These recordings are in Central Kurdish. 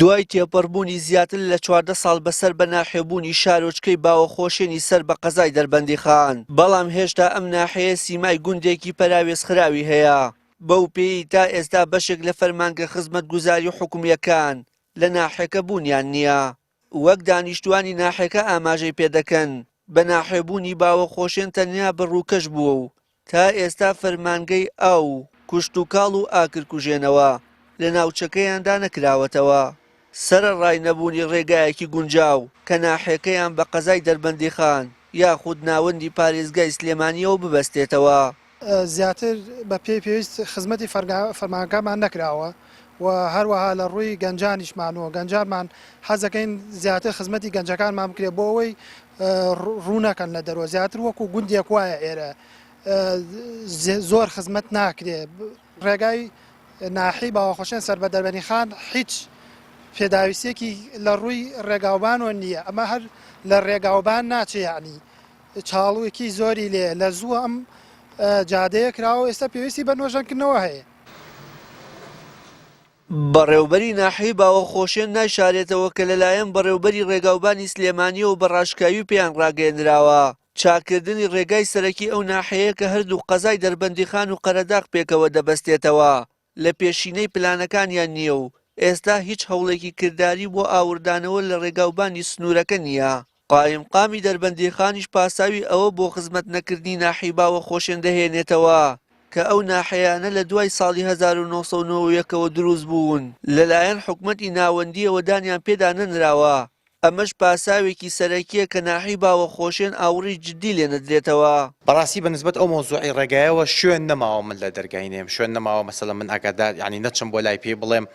دوای تێپەڕبوونی زیاتر لە 14 ساڵ بەسەر بە ناحێبوونی شارۆچکەی باوەخۆشێنی سەر بە قەزای دەربەندیخان، بەڵام هێشتا ئەم ناحەیە سیمای گوندێکی پەراوێزخراوی هەیە. بەو پێی تا ئێستا بەشێک لە فەرمانگە خزمەتگوزاری حکوومیەکان لە ناحێکە بوونیان نییە. وەک دانیشتوانی ناحێکە ئاماژەی پێدەکەن، بە ناحێبوونی باوەخۆشێن تەنیا بڕووکەش بووە و تا ئێستا فەرمانگەی ئاو کوشت و کاڵ و ئاکرکوژێنەوە لە ناوچەکەیاندا نەکراوەتەوە. سەرەڕای نەبوونی ڕێگایەکی گونجاو کە ناحێکەیان بە قەزای دەربەندیخان یاخود ناوەندی پارێزگای سلێمانیەوە ببەستێتەوە. زیاتر بە پێویست خزمەتی فەرمانگەمان نەکراوە و هەروەها لە ڕووی گەنجانیشمانەوە گەنجانمان حەزەکەین زیاتر خزمەتی گەنجەکانمان بکرێ بۆ ئەوەی ڕوونەکەن لە دەرەوە. زیاتر وەکو گوندێک وایە ئێرە زۆر خزمەت ناکرێ. ڕێگای ناحی باوەخۆشێن سەر بە دەربەندیخان هیچ پێداویستێکی لە ڕووی ڕێگاوبانەوە نییە. ئەمە هەر لە ڕێگاوبان ناچێ، یعنی چاڵوویەکی زۆری لێ لە زووە ئەم جادەیە کراوە، ئێستا پێویستی بە نۆژەنکردنەوە هەیە. بەڕێوبەری ناحەی باوەخۆشێن نایشارێتەوە کە لەلایەن بەڕێوبەری ڕێگاوبانی سلێمانیە و بەڕاشکاوی پێیان ڕاگەیەنراوە چاکردنی ڕێگای سەرەکی ئەو ناحەیە کە هەردوو قەزای دەربەندیخان و قەرەداغ پێکەوە دەبەستێتەوە لە پێشینەی پلانەکانیان نییە و ئێستا هیچ هەوڵێکی کردداری بۆ ئاوردانەوە لە ڕێگاوبانی سنوورەکە نییە. قایمقامی دەربەندیخانیش پاساوی ئەوە بۆ خزمەت نەکردنی ناحی باوەخۆشێن دەهێنێتەوە کە ئەو ناحەیانە لە دوای ساڵی 1990ەوە دروست بوون لەلایەن حکومەتی ناوەندیەوە دانیان پێدا نەنراوە. ئەمەش پاساوێکی سەرەکیە کە ناحی باوەخۆشێن ئاوڕی جددی لێ نەدرێتەوە. بەڕاستی بەنسبەت ئەو مۆزوعی ڕێگایەوە شوێن نەماوە من لە دەرگاینێم، شوێن نەماوە مەسەڵەن من ئاگادار یعنی نەچم بۆ لای پێ بڵێم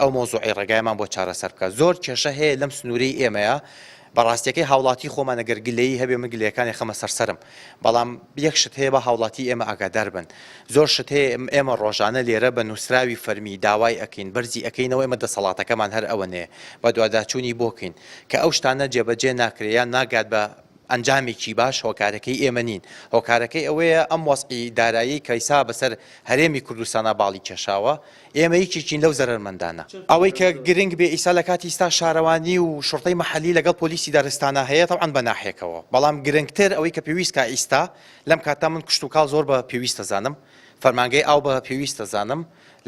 ئەو مۆزوعی ڕێگایمان بۆ چارەسەر بکە. زۆر کێشە هەیە لەم سنوورەی ئێمەیە. بەڕاستیەکەی هاوڵاتی خۆمان ئەگەر گلەیی هەبێ من گلەکانی خەمە سەرسەرم، بەڵام یەک شت هەیە بە هاوڵاتی ئێمە ئاگادار بن. زۆر شت هەیە ئێمە ڕۆژانە لێرە بە نووسراوی فەرمی داوای ئەکەین، بەرزی ئەەکەینەوە ئێمە دەسەڵاتەکەمان هەر ئەوە نەیە بە دوواداچوونی بۆکەین کە ئەو شتانە جێبەجێ ناکرێت یان ناگات بە ئەنجامێکی باش. هۆکارەکەی ئێمە نین، هۆکارەکەی ئەوەیە ئەم وەسعی دارایی کەیسا بەسەر هەرێمی کوردستانە باڵی کێشاوە. ئێمە هیچیچین لەو زەرمەندانە ئەوەی کە گرنگ بێ ئیسا لە کاتی ئستا شارەوانی و شڕتەی مەحەلی لەگەڵ پۆلیسی دارستانە هەیە تەوعان بە ناحێکەوە، بەڵام گرنگتر ئەوەی کە پێویستکە ئیستا لەم کاتا من کوشت و کاڵ زۆر بە پێویستە زانم، فەرمانگەی ئاو بە پێویستە زانم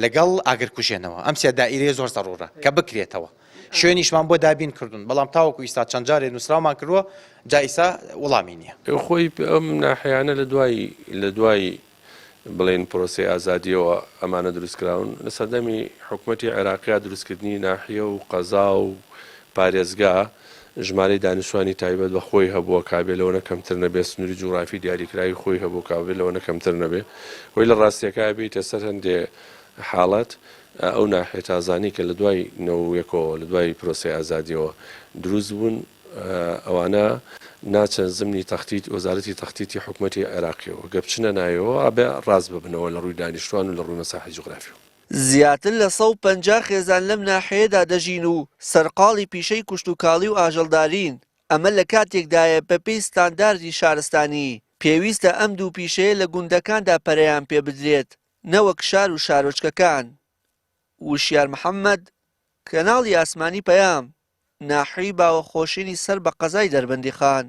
لەگەڵ ئاگرکوژێنەوە. ئەم سێ دائیرەیە زۆر زەڕورە کە بکرێتەوە. شوێنیشمان بۆ دابین کردوون، بەڵام تاوەکو ئیستا چەند جارێ نووسراومان کردووە جا ئیسا وەڵامی نییە. خۆی ئەم ناحەیانە لە دوای بڵێن پرۆسی ئازادیەوە ئەمانە دروستکراون لە سەردەمی حکوومەتی عێراقیا دروستکردنی ناحیە و قەزا و پارێزگا ژمارەی دانیشتوانی تایبەت بە خۆی هەبووە کابێ لەوە کەمتر نەبێ، سنووری جوغرافی دیاریکراوی خۆی هەبوو کابێ لەوە کەمتر نەبێ. خۆی لە ڕاستیەکە بێتە سەر هەندێ حاڵەت ئەو ناحیە تازانی کە لە دوای نەوەیەکەوە لە دوای پرۆسی ئازادیەوە دروست بوون ئەوانە ناچەند زمنی تەختیت وەزارەتی تەختیتی حکوومەتی عێراقیەوە گە بچنە نایەوە ئەبێ ڕاست ببنەوە لە ڕووی دانیشتوان و لە ڕووی مەساحەی جوغرافی. زیاتر لە 150 خێزان لەم ناحەیەدا دەژین و سەرقاڵی پیشەی کوشت و کاڵی و ئاژەڵدارین. ئەمە لە کاتێکدایە بەپێی ستانداردی شارستانی پێویستە ئەم دوو پیشەیە لە گوندەکاندا پەرەیان پێ بدرێت نەوەک شار و شارۆچکەکان. وشیار محەممەد، کەناڵی ئاسمانی پەیام، ناحەی باوەخۆشێنی سەر بە قەزای دەربەندیخان.